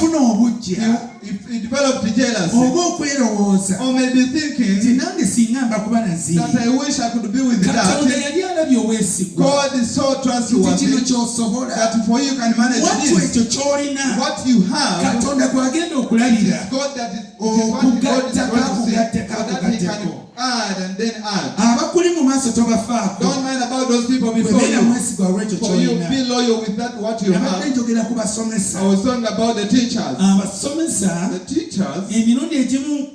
yafuna obujja he developed jealousy, oba okwerowooza or maybe thinking nange singa mba kuba naziri that I wish I could be with Katonda that. yali alabye obwesigwa God is so nti trustworthy kino ky'osobola that for you can manage watu this. ekyo ky'olina What you have, Katonda gwagenda it okulabira is God that is what God is going to see, okugattako so that He can add and then add. abakuli mu maaso tobafaako Don't mind about those people before bebeera you. mwesigwa olw'ekyo For you, ky'olina be loyal with that what you nabadde have. njogera ku basomesa I was talking about the teachers. abasomesa The teachers, emirundi egimu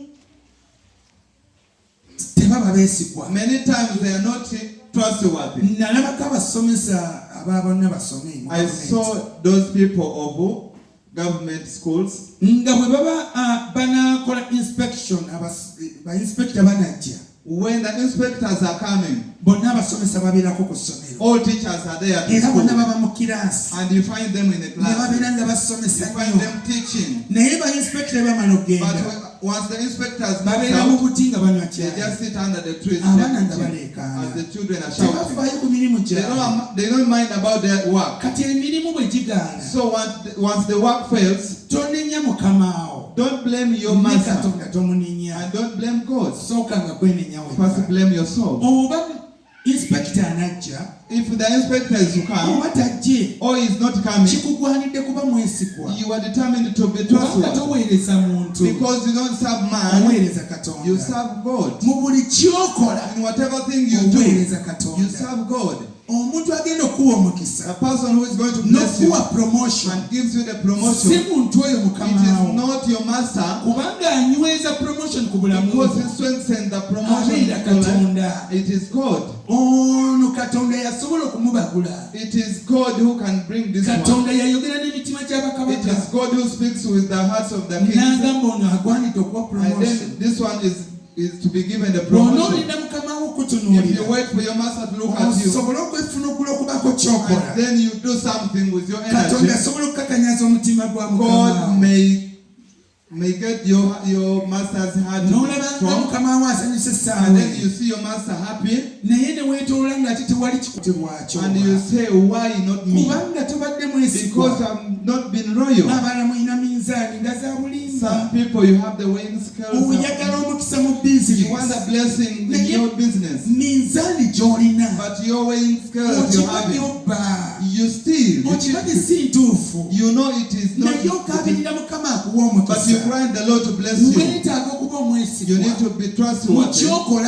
tebaba beesigwa many times they are not trustworthy. nalabako abasomesa aba bonna basome mu I gavumenti. saw those people of government schools. nga bwe baba banakola inspection bainspector banajja When the inspectors are coming, bonna abasomesa babeerako ku ssomero all teachers are there at the era bonna school. baba mu kiraasi And you find them in the ne class. babeera nga You basomesa find nnyo them teaching. naye bainspector bamala okgenda But once the inspectors move babeera mu out, buti nga banywa they cyayi just sit under the trees abaana nga as baleekaana the children are shouting. tebafaayo ku mirimu gyabwe They don't mind about their work. kati emirimu bwe gigaana So once the work fails, tonenya mukamaawo don't blame your ne master katonda tomunenya and don't blame God. sooka nga kwenenya First wekka blame yourself. oba inspector anajja If the inspector is to come oba tajje or is not coming, kikugwanidde kuba mwesigwa you are determined to be kubanga trustworthy toweereza muntu because you don't serve man, oweereza you katonda serve God. mu buli kyokola In whatever thing you do, oweereza you katonda serve God. omuntu agenda okuwa omukisa A person who is going to bless you n'okuwa promotion and gives you the si promotion, muntu oyo it mukamaawo is not your master, kubanga anyweza promotion ku bulamu because he strengthens the promotion. abeera katonda It is God. ono katonda yasobola okumubagula It is God who can bring this one. katonda yayogera n'emitima It gy'abakabaka is God who speaks with the hearts of the kings. n'agamba ono agwanidde okuwa And promotion then this one is to be given the promotion. bw'onoolinda mukamaawo If okutunuulira you wait for your master to look at you, osobole okwefunugula okubako kyokola and then you do something with your katonda energy, asobola okukakanyaza omutima gwa God mukamaawo may get your master's heart to be n'olaba nga strong, mukamaawo asanyusa and essaawa then you see your master happy, naye ne weetoolola ng'ate tewali kikutibwakyo and you say, why not me? kubanga tobadde mwesigwa Because I've not been royal. abala mulina minzaani nga za bulimba Some people, you have the weighing scales. oyagala omukisa mu You want bizinesi a blessing in your business, minzaani gy'olina but your weighing scales you have okimanyi it. obba You still, okimanyi si ntuufu you know it is not, naye okaabirira mukama akuwa but you omukisa cry the Lord to bless you. weetaaga okuba You omwesigwa need to be mu trustworthy. kyokola